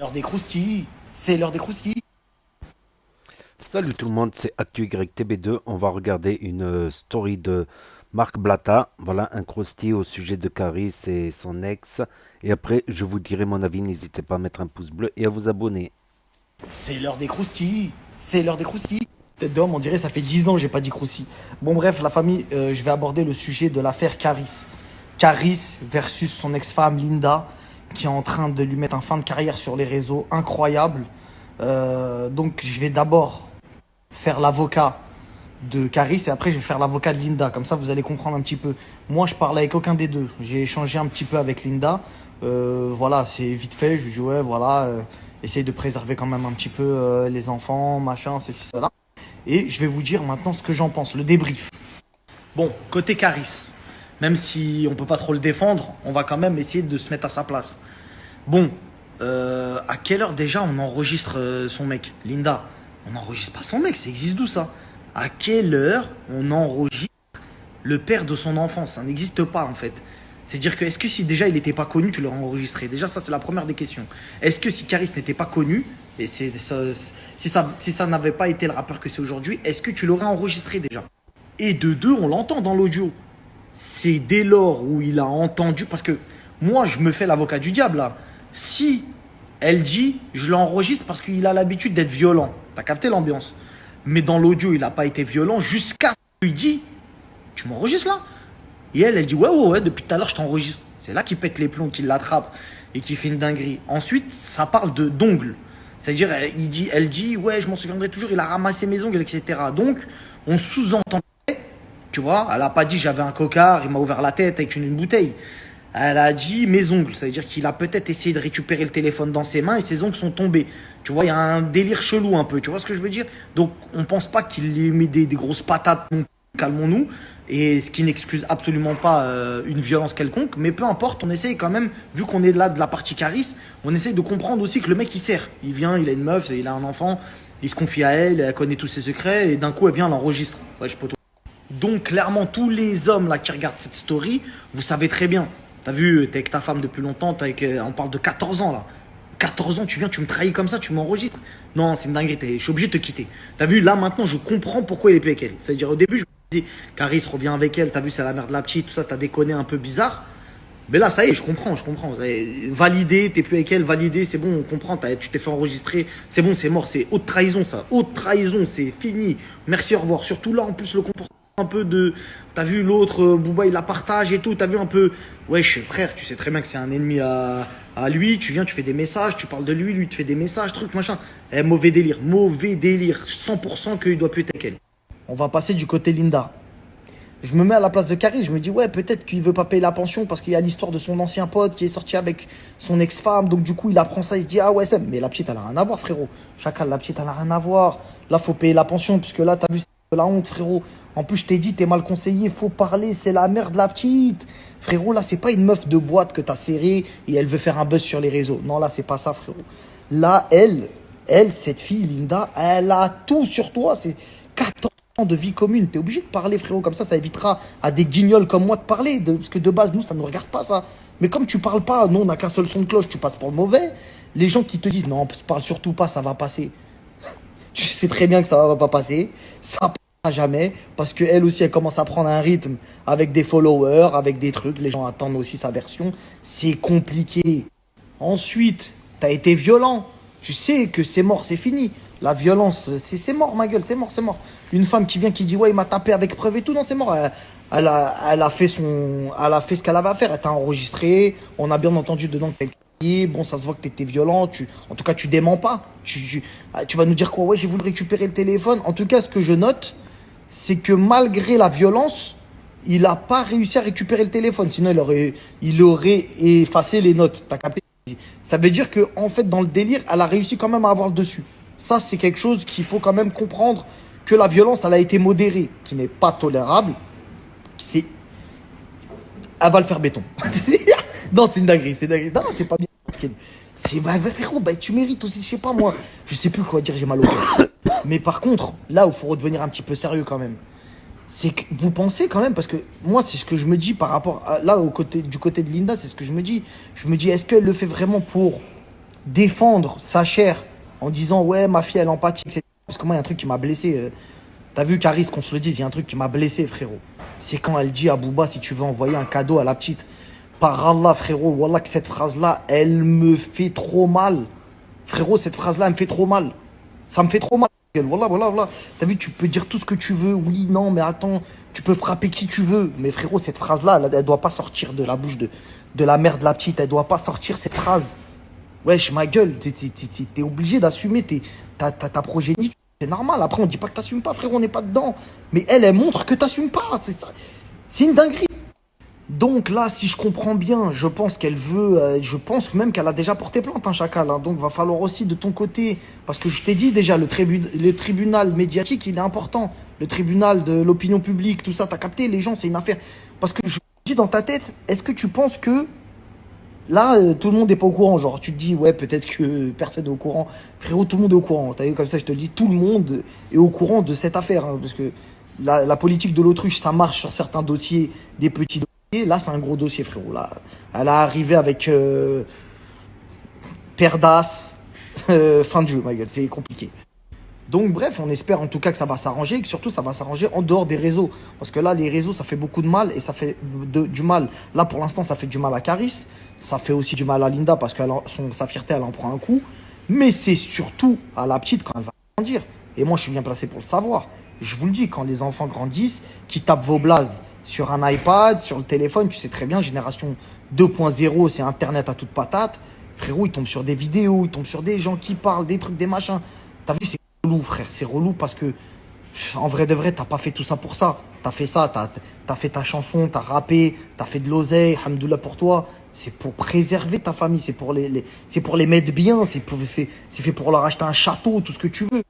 L'heure des croustilles, c'est l'heure des croustilles. Salut tout le monde, c'est ActuYTB2. On va regarder une story de Marc Blatta. Voilà un croustille au sujet de Caris et son ex. Et après, je vous dirai mon avis. N'hésitez pas à mettre un pouce bleu et à vous abonner. C'est l'heure des croustilles, c'est l'heure des croustilles. Tête d'homme, on dirait ça fait 10 ans que j'ai pas dit croustilles. Bon bref, la famille, je vais aborder le sujet de l'affaire Caris. Caris versus son ex-femme Linda, qui est en train de lui mettre un fin de carrière sur les réseaux, incroyable. Donc je vais d'abord faire l'avocat de Caris et après je vais faire l'avocat de Linda. Comme ça, vous allez comprendre un petit peu. Moi, je parle avec aucun des deux. J'ai échangé un petit peu avec Linda. Voilà, c'est vite fait. Je lui dis ouais, voilà, essaye de préserver quand même un petit peu les enfants, machin, ceci, cela. Et je vais vous dire maintenant ce que j'en pense, le débrief. Bon, côté Caris, même si on peut pas trop le défendre, on va quand même essayer de se mettre à sa place. Bon, à quelle heure déjà on enregistre son mec, Linda? On n'enregistre pas son mec, ça existe d'où ça? À quelle heure on enregistre le père de son enfant? Ça n'existe pas en fait. C'est-à-dire que, est-ce que si déjà il n'était pas connu, tu l'aurais enregistré? Déjà, ça c'est la première des questions. Est-ce que si Caris n'était pas connu, et si ça n'avait pas été le rappeur que c'est aujourd'hui, est-ce que tu l'aurais enregistré déjà? Et de deux, on l'entend dans l'audio. C'est dès lors où il a entendu, parce que moi je me fais l'avocat du diable là. Si elle dit, je l'enregistre parce qu'il a l'habitude d'être violent. T'as capté l'ambiance? Mais dans l'audio, il n'a pas été violent jusqu'à ce qu'il dit, tu m'enregistres là? Et elle dit, ouais, ouais, ouais, depuis tout à l'heure, je t'enregistre. C'est là qu'il pète les plombs, qu'il l'attrape et qu'il fait une dinguerie. Ensuite, ça parle de d'ongles. C'est-à-dire, elle dit, ouais, je m'en souviendrai toujours, il a ramassé mes ongles, etc. Donc, on sous-entend, tu vois, elle n'a pas dit j'avais un cocard, il m'a ouvert la tête avec une bouteille. Elle a dit mes ongles, ça veut dire qu'il a peut-être essayé de récupérer le téléphone dans ses mains et ses ongles sont tombés. Tu vois, il y a un délire chelou un peu, tu vois ce que je veux dire? Donc on pense pas qu'il lui ait mis des grosses patates, non plus, calmons-nous, et ce qui n'excuse absolument pas une violence quelconque, mais peu importe, on essaye quand même, vu qu'on est là de la partie Caris, on essaye de comprendre aussi que le mec il sert. Il vient, il a une meuf, il a un enfant, il se confie à elle, elle connaît tous ses secrets, et d'un coup elle vient, elle enregistre. Ouais, je peux. Donc clairement, tous les hommes là qui regardent cette story, vous savez très bien. T'as vu, t'es avec ta femme depuis longtemps, on parle de 14 ans là. 14 ans, tu viens, tu me trahis comme ça, tu m'enregistres. Non, c'est une dinguerie, je suis obligé de te quitter. T'as vu, là maintenant, je comprends pourquoi il est plus avec elle. C'est-à-dire au début, je me disais, Caris revient avec elle, t'as vu, c'est la mère de la petite, tout ça, t'as déconné un peu bizarre. Mais là, ça y est, je comprends, je comprends. Validé, t'es plus avec elle, validé, c'est bon, on comprend, tu t'es fait enregistrer, c'est bon, c'est mort, c'est haute trahison ça. Haute trahison, c'est fini. Merci, au revoir. Surtout là, en plus, le comportement un peu de. T'as vu l'autre, Booba, il la partage et tout, t'as vu un peu. Wesh, frère, tu sais très bien que c'est un ennemi à lui, tu viens, tu fais des messages, tu parles de lui, lui, tu fais des messages, truc, machin. Mauvais délire, mauvais délire. 100% qu'il doit plus être avec elle. On va passer du côté Linda. Je me mets à la place de Carrie, je me dis ouais peut-être qu'il veut pas payer la pension parce qu'il y a l'histoire de son ancien pote qui est sorti avec son ex-femme, donc du coup il apprend ça, il se dit ah ouais c'est mais la petite elle a rien à voir frérot, chacal la petite elle a rien à voir, là faut payer la pension puisque là t'as vu c'est de la honte frérot, en plus je t'ai dit t'es mal conseillé, faut parler, c'est la mère de la petite, frérot là c'est pas une meuf de boîte que t'as serrée et elle veut faire un buzz sur les réseaux, non là c'est pas ça frérot, là cette fille Linda, elle a tout sur toi, c'est 14 de vie commune. T'es obligé de parler, frérot, comme ça évitera à des guignols comme moi de parler. Parce que de base, nous, ça ne nous regarde pas, ça. Mais comme tu parles pas, nous, on n'a qu'un seul son de cloche, tu passes pour le mauvais. Les gens qui te disent, non, parle surtout pas, ça va passer. Tu sais très bien que ça va pas passer. Ça passera jamais. Parce qu'elle aussi, elle commence à prendre un rythme avec des followers, avec des trucs. Les gens attendent aussi sa version. C'est compliqué. Ensuite, t'as été violent. Tu sais que c'est mort, c'est fini. La violence, c'est mort, ma gueule, c'est mort, c'est mort. Une femme qui vient, qui dit, ouais, il m'a tapé avec preuve et tout, non, c'est mort. Elle a fait ce qu'elle avait à faire. Elle t'a enregistré. On a bien entendu dedans que t'as crié. Bon, ça se voit que t'étais violent. En tout cas, tu démens pas. Tu vas nous dire quoi? Ouais, j'ai voulu récupérer le téléphone. En tout cas, ce que je note, c'est que malgré la violence, il n'a pas réussi à récupérer le téléphone. Sinon, il aurait effacé les notes. T'as capté? Ça veut dire que en fait, dans le délire, elle a réussi quand même à avoir le dessus. Ça, c'est quelque chose qu'il faut quand même comprendre que la violence, elle a été modérée, qui n'est pas tolérable. C'est, elle va le faire béton. Non, c'est une dinguerie, c'est une dinguerie. Non, c'est pas bien. Frérot, tu mérites aussi, je sais pas moi. Je sais plus quoi dire, j'ai mal au cœur. Mais par contre, là où il faut redevenir un petit peu sérieux quand même, c'est que vous pensez quand même, parce que moi, c'est ce que je me dis par rapport à, là, du côté de Linda, c'est ce que je me dis. Je me dis, est-ce qu'elle le fait vraiment pour défendre sa chair en disant ouais, ma fille elle empathie, etc. Parce que moi, il y a un truc qui m'a blessé. T'as vu, Caris, qu'on se le dise, il y a un truc qui m'a blessé, frérot. C'est quand elle dit à Booba si tu veux envoyer un cadeau à la petite. Par Allah, frérot, wallah, que cette phrase-là, elle me fait trop mal. Frérot, cette phrase-là, elle me fait trop mal. Ça me fait trop mal. Wallah, wallah, wallah. T'as vu, tu peux dire tout ce que tu veux. Oui, non, mais attends, tu peux frapper qui tu veux. Mais frérot, cette phrase-là, elle doit pas sortir de la bouche de la mère de la petite. Elle doit pas sortir cette phrase. Wesh, ma gueule, t'es obligé d'assumer ta progéniture. C'est normal. Après, on dit pas que t'assumes pas, frérot, on n'est pas dedans. Mais elle montre que t'assumes pas. C'est ça. C'est une dinguerie. Donc là, si je comprends bien, je pense qu'elle veut, je pense même qu'elle a déjà porté plainte, un chacal. Hein. Donc va falloir aussi de ton côté, parce que je t'ai dit déjà, le tribunal médiatique, il est important. Le tribunal de l'opinion publique, tout ça, t'as capté, les gens, c'est une affaire. Parce que je me dis dans ta tête, est-ce que tu penses que là, tout le monde n'est pas au courant? Genre, tu te dis, ouais, peut-être que personne n'est au courant. Frérot, tout le monde est au courant. T'as vu, comme ça, je te le dis, tout le monde est au courant de cette affaire. Hein, parce que la politique de l'autruche, ça marche sur certains dossiers, des petits dossiers. Là, c'est un gros dossier, frérot. Là, elle a arrivé avec Perdas. Fin de jeu, ma gueule. C'est compliqué. Donc bref, on espère en tout cas que ça va s'arranger et que surtout ça va s'arranger en dehors des réseaux. Parce que là, les réseaux, ça fait beaucoup de mal et ça fait du mal. Là, pour l'instant, ça fait du mal à Caris. Ça fait aussi du mal à Linda parce que sa fierté, elle en prend un coup. Mais c'est surtout à la petite quand elle va grandir. Et moi, je suis bien placé pour le savoir. Je vous le dis, quand les enfants grandissent, qui tapent vos blazes sur un iPad, sur le téléphone, tu sais très bien, génération 2.0, c'est Internet à toute patate. Frérot, ils tombent sur des vidéos, ils tombent sur des gens qui parlent, des trucs, des machins. T'as vu, c'est relou, frère. C'est relou parce que, en vrai de vrai, t'as pas fait tout ça pour ça. T'as fait ça, t'as fait ta chanson, t'as rappé, t'as fait de l'oseille, hamdoullah pour toi. C'est pour préserver ta famille, c'est pour c'est pour les mettre bien, c'est fait pour leur acheter un château, tout ce que tu veux.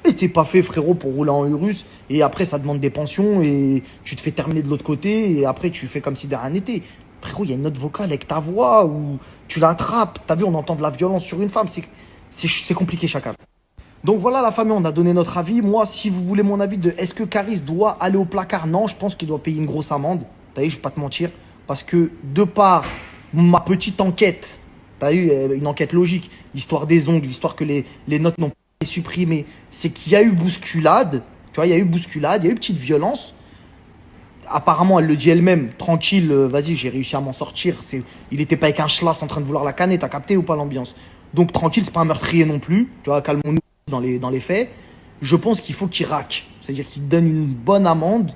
Et c'est pas fait, frérot, pour rouler en Urus. Et après, ça demande des pensions et tu te fais terminer de l'autre côté. Et après, tu fais comme si de rien n'était. Frérot, il y a une note vocale avec ta voix où tu l'attrapes. T'as vu, on entend de la violence sur une femme. C'est compliqué, chacal. Donc voilà, la famille, on a donné notre avis. Moi, si vous voulez mon avis de est-ce que Caris doit aller au placard, non, je pense qu'il doit payer une grosse amende. T'as vu, je vais pas te mentir. Parce que de par ma petite enquête, t'as eu une enquête logique, l'histoire des ongles, l'histoire que les notes n'ont pas été supprimées, c'est qu'il y a eu bousculade. Tu vois, il y a eu bousculade, il y a eu petite violence. Apparemment, elle le dit elle-même, tranquille, vas-y, j'ai réussi à m'en sortir. Il était pas avec un schlass en train de vouloir la canner, t'as capté ou pas l'ambiance? Donc tranquille, c'est pas un meurtrier non plus. Tu vois, calmons-nous dans les faits. Je pense qu'il faut qu'il raque. C'est-à-dire qu'il donne une bonne amende.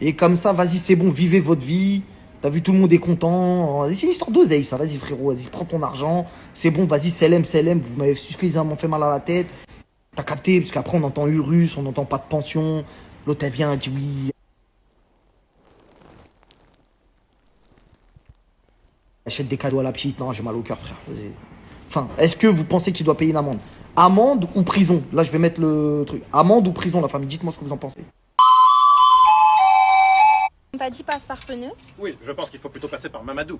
Et comme ça, vas-y, c'est bon, vivez votre vie. T'as vu, tout le monde est content. C'est une histoire d'oseille, ça. Vas-y, frérot, vas-y, prends ton argent. C'est bon, vas-y, selem. Vous m'avez suffisamment fait mal à la tête. T'as capté, parce qu'après, on entend Urus, on n'entend pas de pension. L'autre, elle vient, elle dit oui. Achète des cadeaux à la petite. Non, j'ai mal au cœur, frère. Vas-y. Enfin, est-ce que vous pensez qu'il doit payer une amende? Amende ou prison? Là, je vais mettre le truc. Amende ou prison, la famille? Dites-moi ce que vous en pensez. On t'a dit passe par pneu? Oui, je pense qu'il faut plutôt passer par Mamadou.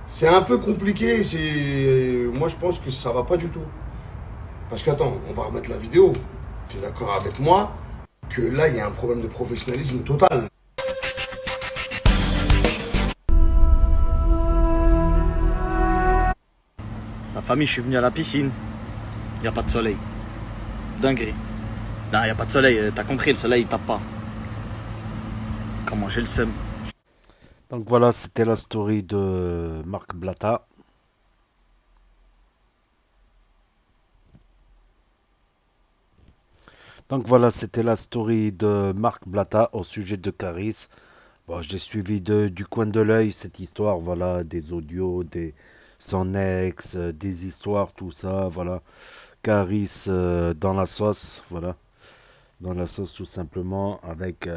C'est un peu compliqué, moi je pense que ça va pas du tout. Parce qu'attends, on va remettre la vidéo. Tu es d'accord avec moi que là il y a un problème de professionnalisme total. La famille, je suis venu à la piscine. Y a pas de soleil. Dinguerie. Non, y a pas de soleil, t'as compris, le soleil il tape pas. Comment j'ai le seum. Donc voilà, c'était la story de Marc Blatta. Donc voilà, c'était la story de Marc Blatta au sujet de Caris. Bon, j'ai suivi du coin de l'œil cette histoire, voilà, des audios, son ex, des histoires, tout ça, voilà. Caris dans la sauce, voilà. Dans la sauce tout simplement, avec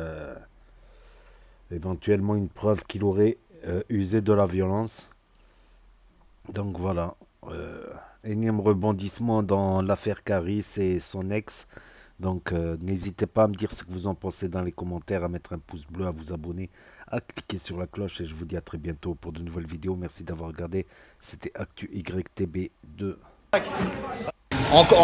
éventuellement une preuve qu'il aurait usé de la violence. Donc voilà, énième rebondissement dans l'affaire Caris et son ex. Donc n'hésitez pas à me dire ce que vous en pensez dans les commentaires, à mettre un pouce bleu, à vous abonner, à cliquer sur la cloche et je vous dis à très bientôt pour de nouvelles vidéos. Merci d'avoir regardé, c'était Actu YTB2. Encore.